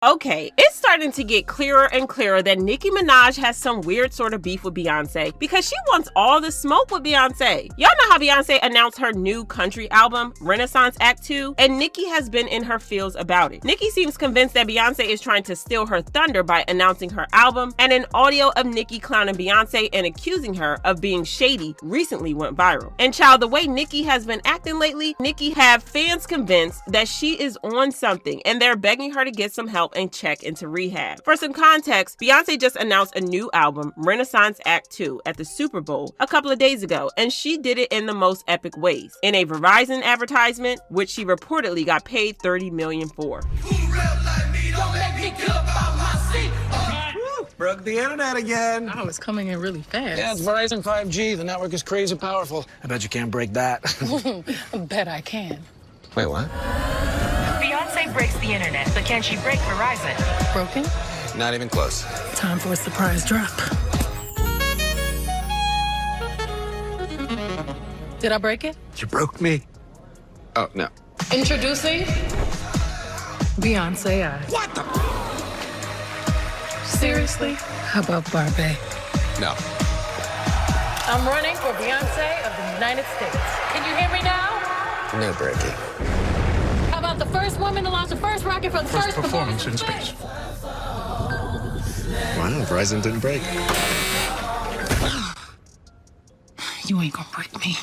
Okay, it's starting to get clearer and clearer that Nicki Minaj has some weird sort of beef with Beyonce because she wants all the smoke with Beyonce. Y'all know how Beyonce announced her new country album, Renaissance Act 2, and Nicki has been in her feels about it. Nicki seems convinced that Beyonce is trying to steal her thunder by announcing her album, and an audio of Nicki clowning Beyonce and accusing her of being shady recently went viral. And child, the way Nicki has been acting lately, Nicki have fans convinced that she is on something, and they're begging her to get some help and check into rehab. For some context, Beyonce just announced a new album, Renaissance Act 2, at the Super Bowl a couple of days ago, and she did it in the most epic ways. In a Verizon advertisement, which she reportedly got paid $30 million for. Broke the internet again. Oh, it's coming in really fast. Yeah, it's Verizon 5G. The network is crazy powerful. I bet you can't break that. Bet I can. Wait, what? Beyonce breaks the internet, but can she break Verizon? Broken? Not even close. Time for a surprise drop. Did I break it? You broke me. Oh, no. Introducing Beyonce. What the? Seriously? How about Barbie? No. I'm running for Beyonce of the United States. Can you hear me now? No breaking. How about the first woman to launch the first rocket for the first performance in space? Wow, Verizon didn't break. You ain't gonna break me.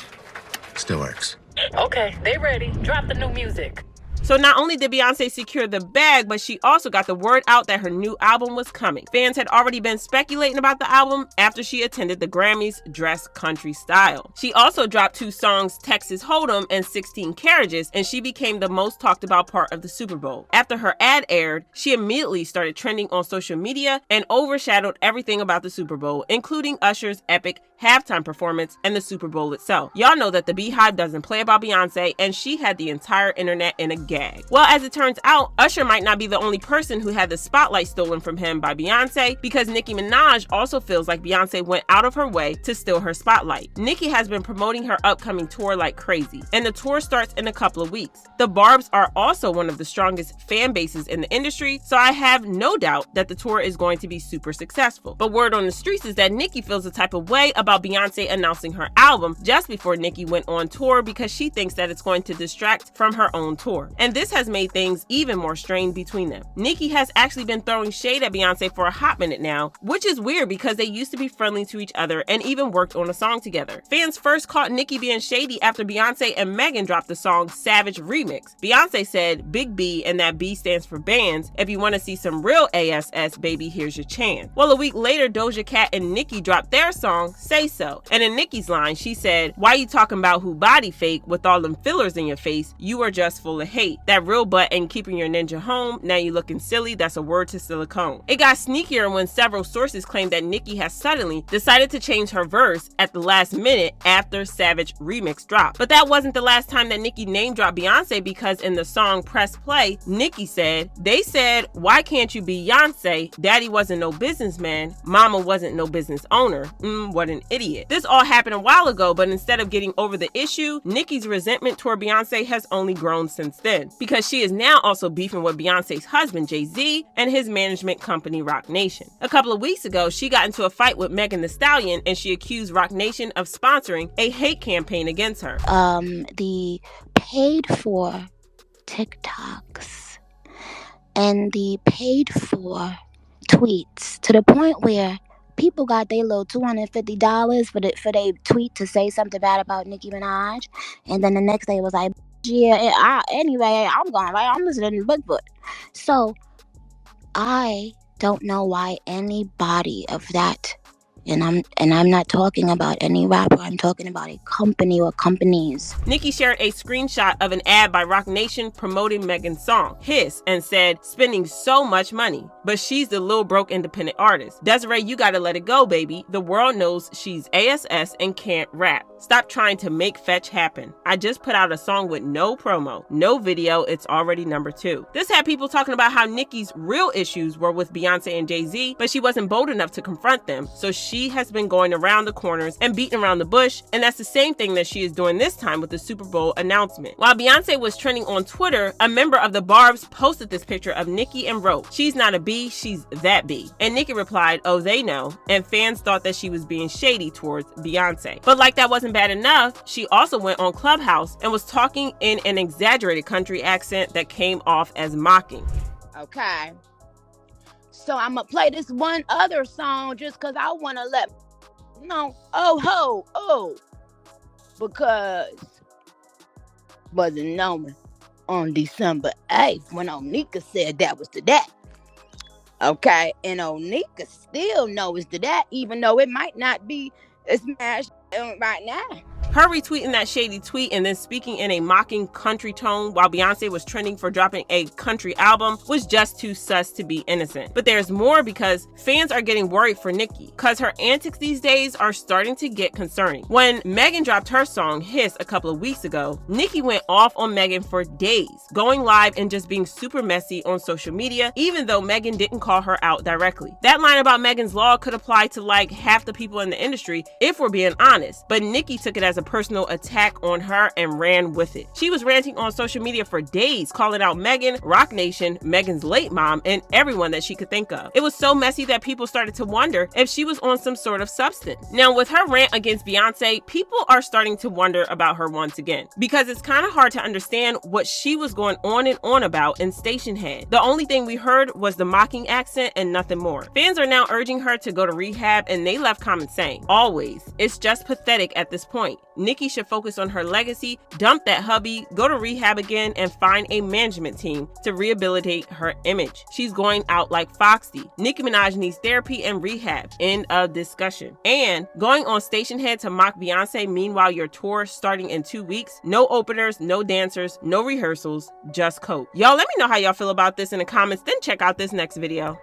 Still works. Okay, they ready. Drop the new music. So not only did Beyonce secure the bag, but she also got the word out that her new album was coming. Fans had already been speculating about the album after she attended the Grammys dressed country style. She also dropped 2 songs, Texas Hold'em and 16 Carriages, and she became the most talked about part of the Super Bowl. After her ad aired, she immediately started trending on social media and overshadowed everything about the Super Bowl, including Usher's epic halftime performance and the Super Bowl itself. Y'all know that the Beehive doesn't play about Beyonce, and she had the entire internet in a gag. Well, as it turns out, Usher might not be the only person who had the spotlight stolen from him by Beyonce, because Nicki Minaj also feels like Beyonce went out of her way to steal her spotlight. Nicki has been promoting her upcoming tour like crazy, and the tour starts in a couple of weeks. The Barbs are also one of the strongest fan bases in the industry, so I have no doubt that the tour is going to be super successful. But word on the streets is that Nicki feels a type of way about Beyonce announcing her album just before Nicki went on tour, because she thinks that it's going to distract from her own tour. And this has made things even more strained between them. Nicki has actually been throwing shade at Beyonce for a hot minute now, which is weird because they used to be friendly to each other and even worked on a song together. Fans first caught Nicki being shady after Beyonce and Megan dropped the song Savage Remix. Beyonce said, "Big B, and that B stands for bands. If you want to see some real ASS, baby, here's your chance." Well, a week later, Doja Cat and Nicki dropped their song, Say So. And in Nicki's line, she said, "Why you talking about who body fake with all them fillers in your face? You are just full of hate. That real butt ain't keeping your ninja home. Now you looking silly. That's a word to silicone." It got sneakier when several sources claimed that Nicki has suddenly decided to change her verse at the last minute after Savage Remix dropped. But that wasn't the last time that Nicki name dropped Beyonce, because in the song Press Play, Nicki said, "They said, why can't you be Beyonce? Daddy wasn't no businessman. Mama wasn't no business owner. What an idiot." This all happened a while ago, but instead of getting over the issue, Nicki's resentment toward Beyonce has only grown since then, because she is now also beefing with Beyonce's husband, Jay-Z, and his management company, Roc Nation. A couple of weeks ago, she got into a fight with Megan Thee Stallion, and she accused Roc Nation of sponsoring a hate campaign against her. The paid for TikToks and the paid for tweets, to the point where people got their little $250 for their tweet to say something bad about Nicki Minaj, and then the next day it was like, yeah, anyway, I'm listening to Bigfoot. So I don't know why anybody of that, and I'm not talking about any rapper, I'm talking about a company or companies. Nicki shared a screenshot of an ad by Roc Nation promoting Megan's song, Hiss, and said, "Spending so much money, but she's the little broke independent artist. Desiree, you gotta let it go, baby. The world knows she's ASS and can't rap." Stop trying to make fetch happen. I just put out a song with no promo, no video, it's already number 2. This had people talking about how Nicki's real issues were with Beyonce and Jay-Z, but she wasn't bold enough to confront them, so she has been going around the corners and beating around the bush, and that's the same thing that she is doing this time with the Super Bowl announcement. While Beyonce was trending on Twitter, a member of the Barbs posted this picture of Nicki and wrote, "She's not a B, she's that B." And Nicki replied, "Oh, they know," and fans thought that she was being shady towards Beyonce. But like that wasn't bad enough, she also went on Clubhouse and was talking in an exaggerated country accent that came off as mocking. Okay. So I'm gonna play this one other song just because I want to let know, oh ho, oh, because wasn't known on December 8th when Onika said that was the that. Okay, and Onika still knows the that, even though it might not be a smash right now. Her retweeting that shady tweet and then speaking in a mocking country tone while Beyonce was trending for dropping a country album was just too sus to be innocent. But there's more, because fans are getting worried for Nicki, because her antics these days are starting to get concerning. When Megan dropped her song Hiss a couple of weeks ago, Nicki went off on Megan for days, going live and just being super messy on social media, even though Megan didn't call her out directly. That line about Megan's Law could apply to like half the people in the industry if we're being honest, but Nicki took it as a personal attack on her and ran with it. She was ranting on social media for days, calling out Megan, Roc Nation, Megan's late mom, and everyone that she could think of. It was so messy that people started to wonder if she was on some sort of substance. Now, with her rant against Beyonce, people are starting to wonder about her once again, because it's kind of hard to understand what she was going on and on about in Stationhead. The only thing we heard was the mocking accent and nothing more. Fans are now urging her to go to rehab, and they left comments saying, "Always, it's just pathetic at this point. Nicki should focus on her legacy, dump that hubby, go to rehab again, and find a management team to rehabilitate her image. She's going out like Foxy. Nicki Minaj needs therapy and rehab." End of discussion. And going on Stationhead to mock Beyonce meanwhile your tour starting in 2 weeks, no openers, no dancers, no rehearsals, just cope. Y'all let me know how y'all feel about this in the comments, then check out this next video.